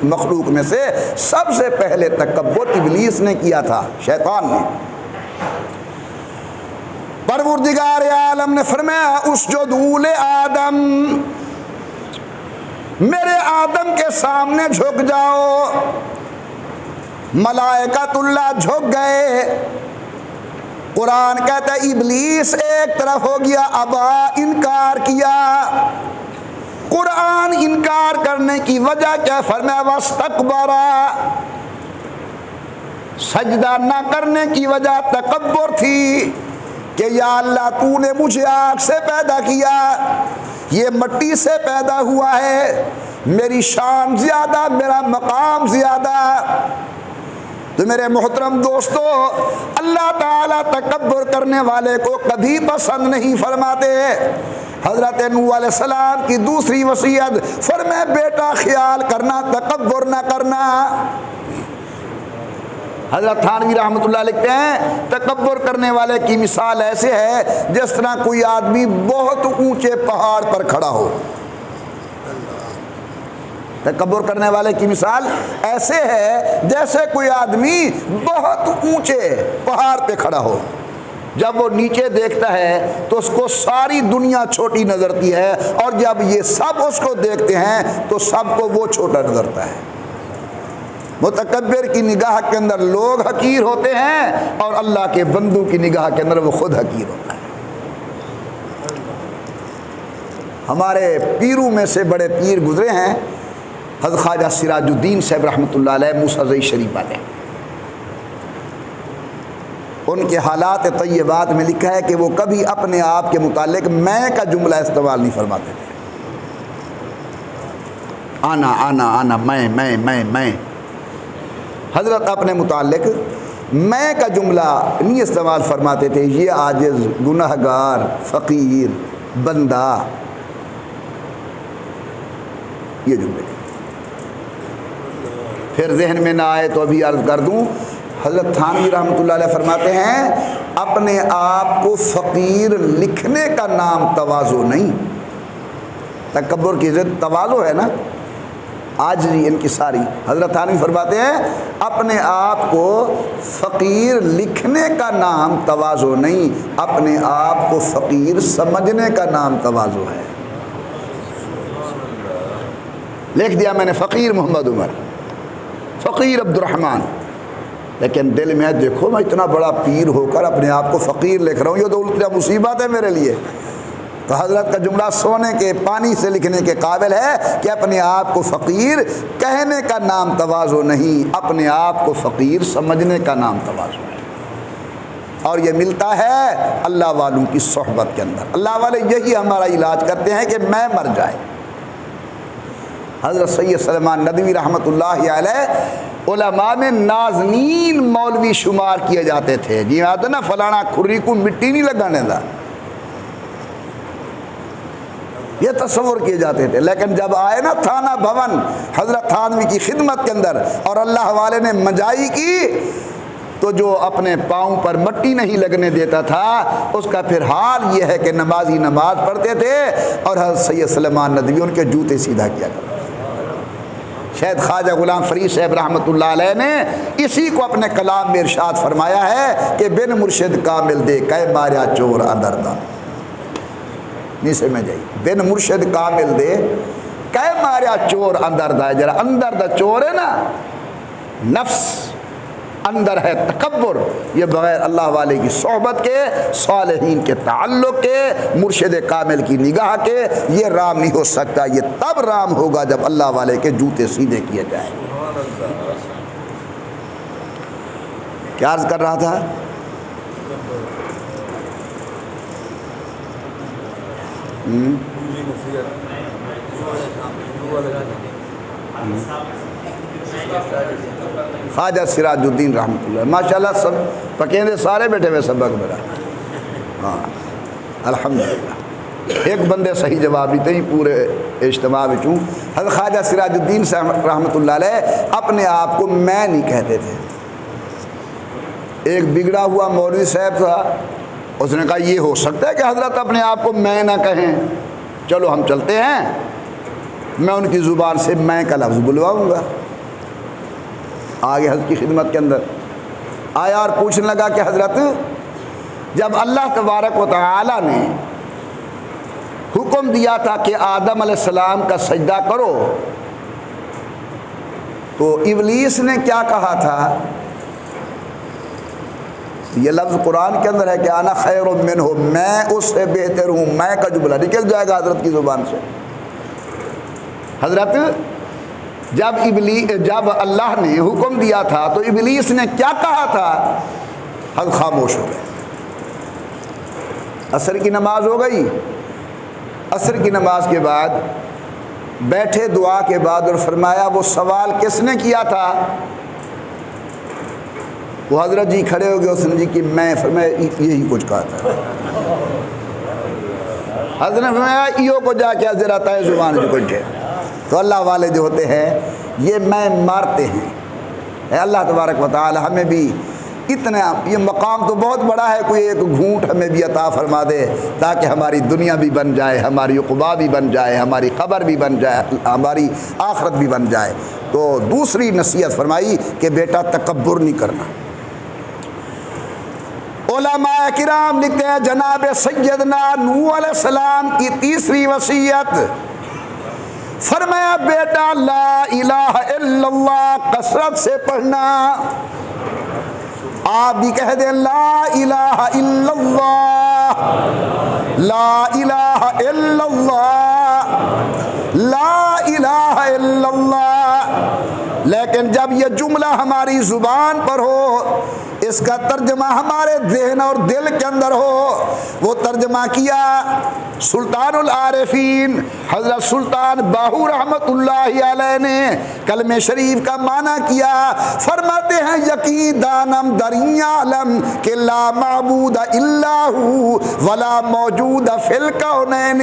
مخلوق میں سے سب سے پہلے تکبر ابلیس نے کیا تھا، شیطان نے۔ پروردگار عالم نے فرمایا اسجدوا لآدم، میرے آدم کے سامنے جھک جاؤ۔ ملائکۃ اللہ جھک گئے۔ قرآن کہتا ہے ابلیس ایک طرف ہو گیا، ابا انکار کیا۔ قرآن انکار کرنے کی وجہ کیا؟ فرمایا واستکبر، سجدہ نہ کرنے کی وجہ تکبر تھی کہ یا اللہ تو نے مجھے آگ سے پیدا کیا، یہ مٹی سے پیدا ہوا ہے، میری شان زیادہ، میرا مقام زیادہ۔ تو میرے محترم دوستو، اللہ تعالیٰ تکبر کرنے والے کو کبھی پسند نہیں فرماتے۔ حضرت نوح علیہ السلام کی دوسری وصیت فرمایا بیٹا خیال کرنا تکبر نہ کرنا۔ حضرت تھانوی رحمۃ اللہ لکھتے ہیں تکبر کرنے والے کی مثال ایسے ہے جس طرح کوئی آدمی بہت اونچے پہاڑ پر کھڑا ہو۔ تکبر کرنے والے کی مثال ایسے ہے جیسے کوئی آدمی بہت اونچے پہاڑ پہ کھڑا ہو۔ جب وہ نیچے دیکھتا ہے تو اس کو ساری دنیا چھوٹی نظرتی ہے، اور جب یہ سب اس کو دیکھتے ہیں تو سب کو وہ چھوٹا نظرتا ہے۔ متکبر کی نگاہ کے اندر لوگ حقیر ہوتے ہیں، اور اللہ کے بندوں کی نگاہ کے اندر وہ خود حقیر ہوتا ہے۔ ہمارے پیروں میں سے بڑے پیر گزرے ہیں، حضرت خواجہ سراج الدین صاحب رحمۃ اللہ علیہ، موسیٰ شریف والے۔ ان کے حالات طیبات میں لکھا ہے کہ وہ کبھی اپنے آپ کے متعلق میں کا جملہ استعمال نہیں فرماتے تھے۔ آنا آنا آنا، میں حضرت اپنے متعلق میں کا جملہ نہیں استعمال فرماتے تھے۔ یہ عاجز، گنہگار، فقیر، بندہ، یہ جملے۔ پھر ذہن میں نہ آئے تو ابھی عرض کر دوں، حضرت تھانوی رحمۃ اللہ علیہ فرماتے ہیں اپنے آپ کو فقیر لکھنے کا نام تواضع نہیں۔ تکبر کی ضد تواضع ہے نا، عاجزی انکساری۔ حضرت تھانوی فرماتے ہیں اپنے آپ کو فقیر لکھنے کا نام تواضع نہیں، اپنے آپ کو فقیر سمجھنے کا نام تواضع ہے۔ لکھ دیا میں نے فقیر محمد عمر، فقیر عبد الرحمن، لیکن دل میں دیکھو میں اتنا بڑا پیر ہو کر اپنے آپ کو فقیر لکھ رہا ہوں، یہ تو الٹا مصیبت ہے میرے لیے۔ تو حضرت کا جملہ سونے کے پانی سے لکھنے کے قابل ہے کہ اپنے آپ کو فقیر کہنے کا نام تواضع نہیں، اپنے آپ کو فقیر سمجھنے کا نام تواضع ہے۔ اور یہ ملتا ہے اللہ والوں کی صحبت کے اندر۔ اللہ والے یہی ہمارا علاج کرتے ہیں کہ میں مر جائے۔ حضرت سید سلیمان ندوی رحمۃ اللہ علیہ علماء میں نازنین مولوی شمار کیے جاتے تھے۔ جی آتے نا فلانا کھری کو مٹی نہیں لگانے دا، یہ تصور کیے جاتے تھے۔ لیکن جب آئے نا تھانہ بھون حضرت تھانوی کی خدمت کے اندر اور اللہ والے نے مجائی کی، تو جو اپنے پاؤں پر مٹی نہیں لگنے دیتا تھا اس کا پھر حال یہ ہے کہ نمازی نماز پڑھتے تھے اور حضرت سید سلیمان ندوی ان کے جوتے سیدھا کیا کرتے۔ شاید خواجہ غلام فرید صاحب رحمۃ اللہ علیہ نے اسی کو اپنے کلام میں ارشاد فرمایا ہے کہ بن مرشد کامل دے کہ ماریا چور اندر دا، نہیں سمجھ جائے، بن مرشد کامل دے کہ ماریا چور اندر دا۔ جرا اندر دا چور ہے نا، نفس اندر ہے تکبر، یہ بغیر اللہ والے کی صحبت کے، صالحین کے تعلق کے، مرشد کامل کی نگاہ کے یہ رام نہیں ہو سکتا۔ یہ تب رام ہوگا جب اللہ والے کے جوتے سیدھے کیے جائیں۔ کیا عرض کر رہا تھا؟ خواجہ سراج الدین رحمۃ اللہ، ماشاءاللہ سب پکیندے سارے بیٹھے ہوئے سبق میرا، ہاں الحمدللہ۔ ایک بندے صحیح جواب دیتے ہی پورے اجتماع میں چوں۔ حضرت خواجہ سراج الدین صاحب رحمۃ اللہ علیہ اپنے آپ کو میں نہیں کہتے تھے۔ ایک بگڑا ہوا مولوی صاحب تھا، اس نے کہا یہ ہو سکتا ہے کہ حضرت اپنے آپ کو میں نہ کہیں، چلو ہم چلتے ہیں، میں ان کی زبان سے میں کا لفظ بلواؤں گا۔ آگے حضرت کی خدمت کے اندر آیا اور پوچھنے لگا کہ حضرت جب اللہ تبارک و تعالی نے حکم دیا تھا کہ آدم علیہ السلام کا سجدہ کرو تو ابلیس نے کیا کہا تھا؟ یہ لفظ قرآن کے اندر ہے کہ انا خیر منہ، میں اس سے بہتر ہوں، میں کا جملہ نکل جائے گا حضرت کی زبان سے۔ حضرت جب اللہ نے حکم دیا تھا تو ابلیس نے کیا کہا تھا؟ حضرت خاموش ہو گئے۔ عصر کی نماز ہو گئی، عصر کی نماز کے بعد بیٹھے دعا کے بعد اور فرمایا وہ سوال کس نے کیا تھا؟ وہ حضرت جی کھڑے ہو گئے، اس نے جی کہ میں فرمایا یہی کچھ کہا تھا۔ حضرت نے فرمایا ایو کو جا کے ذرا تائے زبان جو کچھ ہے۔ تو اللہ والے جو ہوتے ہیں یہ میں مارتے ہیں۔ اے اللہ تبارک و تعالی ہمیں بھی اتنا، یہ مقام تو بہت بڑا ہے، کوئی ایک گھونٹ ہمیں بھی عطا فرما دے تاکہ ہماری دنیا بھی بن جائے، ہماری عقبہ بھی بن جائے، ہماری قبر بھی بن جائے، ہماری آخرت بھی بن جائے۔ تو دوسری نصیحت فرمائی کہ بیٹا تکبر نہیں کرنا۔ علماء کرام لکھتے ہیں جناب سیدنا نوح علیہ السلام کی تیسری وصیت، فرمایا بیٹا لا الہ الا اللہ کثرت سے پڑھنا۔ آپ بھی کہہ دیں لا الہ الا اللہ، لا الہ الا اللہ، لا الہ الا اللہ۔ لیکن جب یہ جملہ ہماری زبان پر ہو، اس کا ترجمہ ہمارے ذہن اور دل کے اندر ہو، وہ ترجمہ کیا سلطان العارفین حضرت سلطان باہو رحمت اللہ علیہ نے کلمہ شریف کا معنی کیا۔ فرماتے ہیں یقین دانم درین عالم کہ لا معبود الا ہو ولا موجود فی الکونین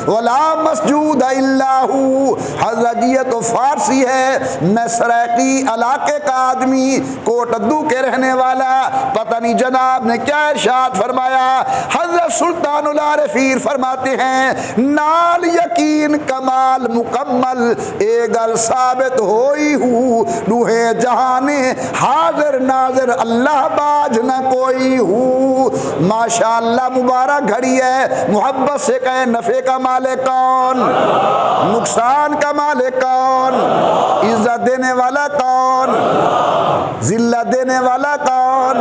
ولا مسجود الا ہو۔ حضرت یہ تو فارسی ہے، میں سرائیکی علاقے کا آدمی، کوٹدو کے رہنے والا، پتہ نہیں جناب نے کیا ارشاد فرمایا۔ حضرت سلطان العارفین فرماتے ہیں نال یقین کمال مکمل ایگل ثابت ہوئی ہو، روحے جہان حاضر ناظر اللہ باج نہ کوئی ہو۔ ماشاءاللہ مبارک گھڑی ہے، محبت سے کہیں نفع کا مالک کون، نقصان کا مالک کون، عزت دینے والا کون، ذلت دینے والا کون،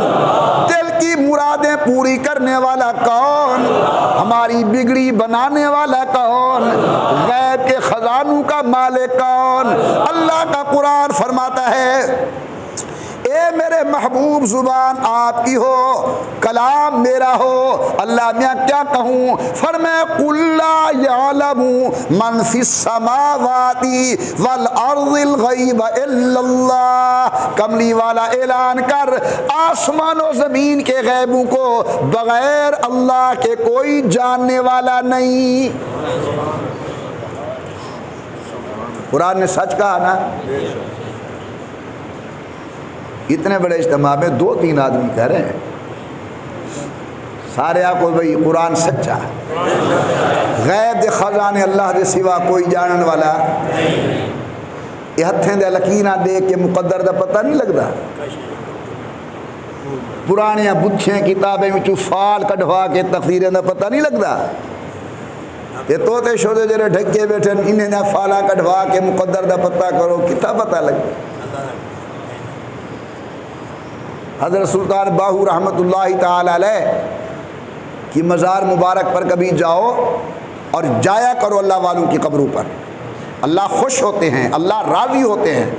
دل کی مرادیں پوری کرنے والا کون، ہماری بگڑی بنانے والا کون، غیب کے خزانوں کا مالک کون۔ اللہ کا قرآن فرماتا ہے اے میرے محبوب زبان آپ کی ہو، کلام میرا ہو۔ اللہ میں کیا کہوں؟ فرمایا قل لا یعلم من فی السماوات والارض الغیب الا اللہ۔ کملی والا اعلان کر آسمان و زمین کے غیبوں کو بغیر اللہ کے کوئی جاننے والا نہیں۔ قرآن نے سچ کہا نا۔ اتنے بڑے اجتماع میں 2-3 آدمی کہہ رہے ہیں، سارے آپ کو بھئی قرآن سچا، غیب دے خزانے اللہ دے سوا کوئی جانن والا، یہ ہتھیں دے لکینہ دیکھ کے مقدر دا پتہ نہیں لگتا، پرانیاں بچھیں کتابیں میں فال کٹھوا کے تقدیریں دا پتہ نہیں لگتا۔ یہ توتے شودے جرے ڈھکے بیٹھے انہیں دا فالا کٹھوا کے مقدر دا پتہ کرو، کتا پتہ لگتا۔ حضرت سلطان باہو رحمت اللہ تعالی علیہ کی مزار مبارک پر کبھی جاؤ اور جایا کرو اللہ والوں کی قبروں پر، اللہ خوش ہوتے ہیں، اللہ راضی ہوتے ہیں۔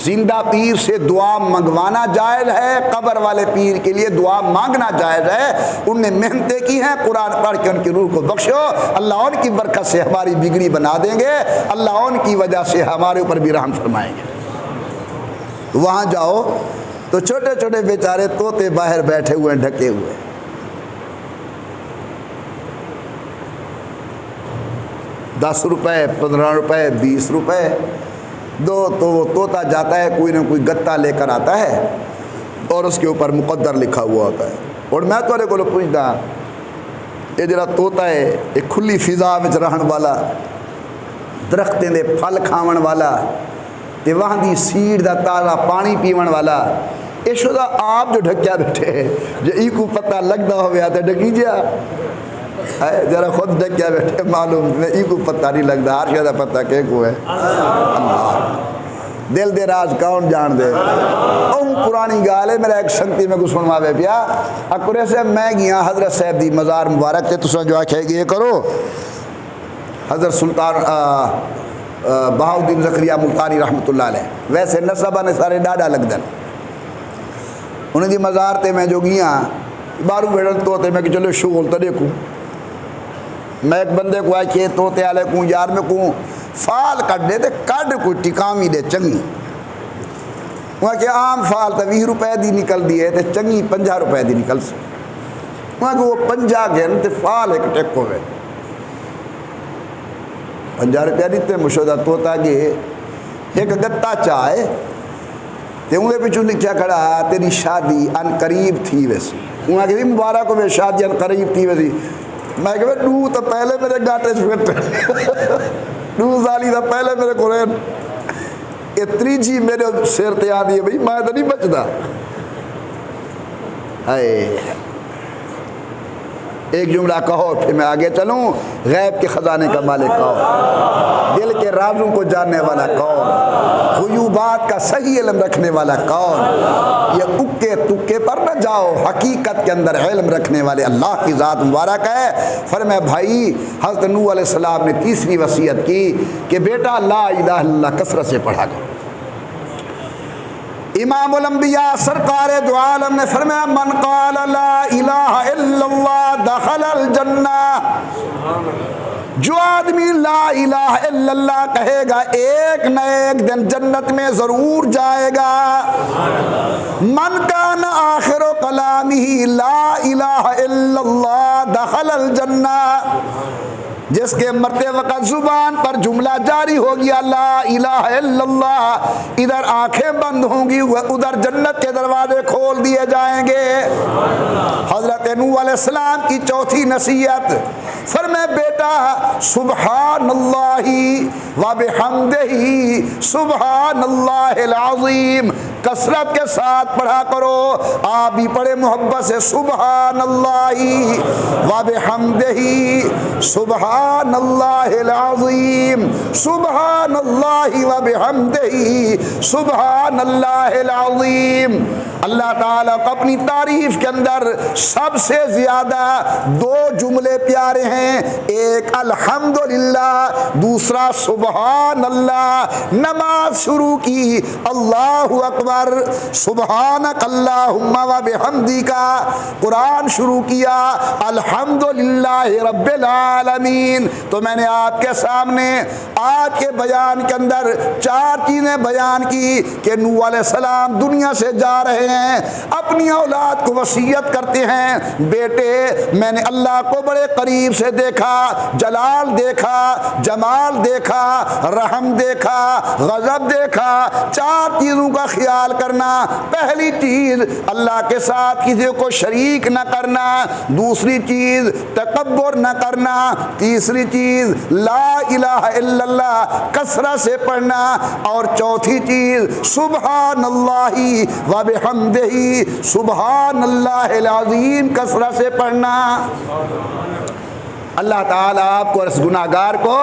زندہ پیر سے دعا منگوانا جائز ہے، قبر والے پیر کے لیے دعا مانگنا جائز ہے۔ ان نے محنتیں کی ہیں، قرآن پڑھ کے ان کی روح کو بخشو، اللہ ان کی برکت سے ہماری بگڑی بنا دیں گے، اللہ ان کی وجہ سے ہمارے اوپر بھی رحم فرمائیں گے۔ وہاں جاؤ تو چھوٹے چھوٹے بیچارے طوطے باہر بیٹھے ہوئے ہیں، ڈھکے ہوئے، 10 روپے 15 روپے 20 روپے دو تو وہ طوطا جاتا ہے، کوئی نہ کوئی گتا لے کر آتا ہے اور اس کے اوپر مقدر لکھا ہوا ہوتا ہے۔ اور میں تو کو پوچھتا یہ جڑا طوطا ہے یہ کھلی فضا میں رہن والا، درختیں دے پھل کھاون والا تے وہاں دی سیڑ دا تازہ پانی پیون والا، یہ شدہ آپ جو ڈھکیا بیٹھے جو ای کو پتہ لگتا ہو گیا تو ڈھکی جا ذرا خود ڈھکیا بیٹھے، معلوم ای کو پتہ نہیں لگتا، ہر شدہ پتہ کہ کو ہے اللہ، دل دے راز کون جان دے۔ اون پرانی گال ہے، میرا ایک سنگتی میں کو سنوا بے پیا اکرے سے میں گیا حضرت صاحب دی مزار مبارک تے تساں جو آکھے گی یہ کرو۔ حضرت سلطان بہاؤدین زکریا ملتانی رحمت اللہ علیہ، ویسے نسبہ نے سارے ڈاڈا لگ دن، انہیں دی مزار تے میں جو گیا بارو بیڑن تو تے میں کہ چلو شغل تو دیکھوں، میں ایک بندے کو آئے توتے آلے کوں یار میں کوں فال کٹ دے تے کٹ کوئی ٹکامی دے چنگی، وہاں کہ عام فال تا 20 روپے دی نکل دیئے تے چنگی 50 روپے دی نکل سے، وہاں کہ وہ 50 گھن تے فال ایک ٹیک کو گئے 50 روپے دیتے مشہدہ توتا گئے ایک گتا چاہے تے انہیں پچھو لکھیا کھڑا تیری شادی ان قریب تھی ویسی، وہاں کہ مبارک کو میں شادی ان قریب تھی ویسی، میں کہ دو تو پہلے میرے گاٹے چھوٹے 2 سالی تو پہلے میرے قرآن اتنی جی میرے سیر تے آدھی ہے بھئی میں تو نہیں بچتا۔ ایک جملہ کہو پھر میں آگے چلوں. غیب کے خزانے کا مالک کون؟ دل کے رازوں کو جاننے والا کون؟ غیوبات کا صحیح علم رکھنے والا کون؟ یہ اکے تکے پر نہ جاؤ، حقیقت کے اندر علم رکھنے والے اللہ کی ذات مبارک ہے. فرمایا بھائی حضرت نوح علیہ السلام نے تیسری وصیت کی کہ بیٹا لا الہ الا اللہ کثرت سے پڑھا کرو. امام الانبیاء سرکار دو عالم نے فرمایا من قال لا الہ الا اللہ دخل الجنہ. جو آدمی لا الہ الا اللہ کہے گا ایک نہ ایک دن جنت میں ضرور جائے گا. من کان آخر کلامہ لا الہ الا اللہ دخل الجنہ. جس کے مرتے وقت زبان پر جملہ جاری ہو گیا لا الہ الا اللہ، ادھر آنکھیں بند ہوں گی ادھر جنت کے دروازے کھول دیے جائیں گے. حضرت نوح علیہ السلام کی چوتھی نصیحت فرمائے بیٹا سبحان اللہ و بحمدہ سبحان اللہ العظیم کثرت کے ساتھ پڑھا کرو. آپ بھی پڑھے محبت سے سبحان اللہ و بحمدہ سبحان اللہ العظیم سبحان اللہ و بحمدہ سبحان اللہ العظیم. اللہ تعالیٰ کو اپنی تعریف کے اندر سب سے زیادہ دو جملے پیارے ہیں، ایک الحمدللہ دوسرا سبحان اللہ. نماز شروع کی اللہ اکبر سبحانک اللہم و بحمدک، قرآن شروع کیا الحمدللہ رب العالمین. تو میں نے آپ کے سامنے آج کے بیان کے اندر چار چیزیں بیان کی کہ نوح علیہ السلام دنیا سے جا رہے ہیں، اپنی اولاد کو وصیت کرتے ہیں بیٹے میں نے اللہ کو بڑے قریب سے دیکھا، جلال دیکھا، جمال دیکھا، رحم دیکھا، غضب دیکھا. چار چیزوں کا خیال کرنا. پہلی چیز اللہ کے ساتھ کسی کو شریک نہ کرنا، دوسری چیز تکبر نہ کرنا، تیسری چیز لا الہ الا اللہ کثرت سے پڑھنا، اور چوتھی چیز سبحان اللہ و بحمدہ سبحان اللہ العظیم کثرت سے پڑھنا. اللہ تعالیٰ آپ کو اور اس گناہگار کو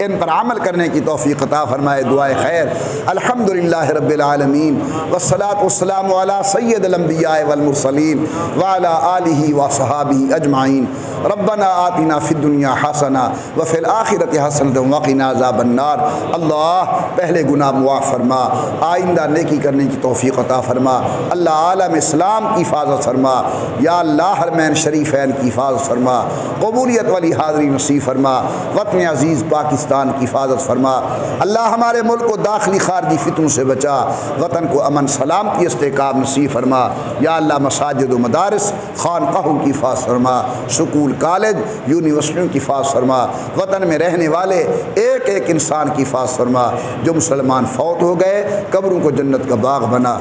ان پر عمل کرنے کی توفیق عطا فرمائے. دعائے خیر. الحمدللہ رب العالمین والصلاة والسلام علی سید الانبیاء والمرسلین وعلی آلہ وصحابہ اجمعین. ربنا آتنا فی الدنیا حسنہ وفی الآخرۃ حسنۃ وقنا عذاب النار. اللہ پہلے گناہ معاف فرما، آئندہ نیکی کرنے کی توفیق عطا فرما. اللہ عالم اسلام کی حفاظت فرما. یا اللہ حرمین شریفین کی حفاظت فرما. قبولیت والی حاضری نصیب فرما. وطن عزیز پاکستان کی حفاظت فرما. اللہ ہمارے ملک کو داخلی خارجی فتنوں سے بچا. وطن کو امن سلامتی استحکام نصیب فرما. یا اللہ مساجد و مدارس خانقاہوں کی حفاظت فرما. سکول کالج یونیورسٹیوں کی حفاظت فرما. وطن میں رہنے والے ایک ایک انسان کی حفاظت فرما. جو مسلمان فوت ہو گئے قبروں کو جنت کا باغ بنا.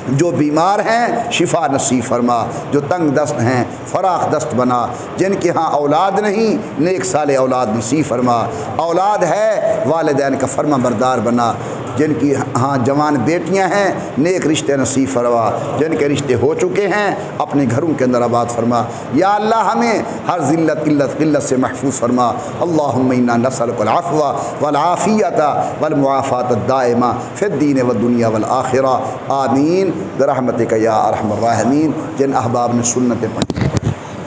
جو بیمار ہیں شفا نصیب فرما. جو تنگ دست ہیں فراخ دست بنا. جن کے ہاں اولاد نہیں نیک صالح اولاد نصیب فرما. اولاد ہے والدین کا فرما بردار بنا. جن کی ہاں جوان بیٹیاں ہیں نیک رشتے نصیب فرما. جن کے رشتے ہو چکے ہیں اپنے گھروں کے اندر آباد فرما. یا اللہ ہمیں ہر ذلت قلت سے محفوظ فرما. اللہم انا نسألک العفو والعافیۃ والمعافاۃ الدائمہ فی الدین والدنیا والآخرہ. آمین برحمتک یا ارحم الراحمین. جن احباب نے سنتیں پڑھی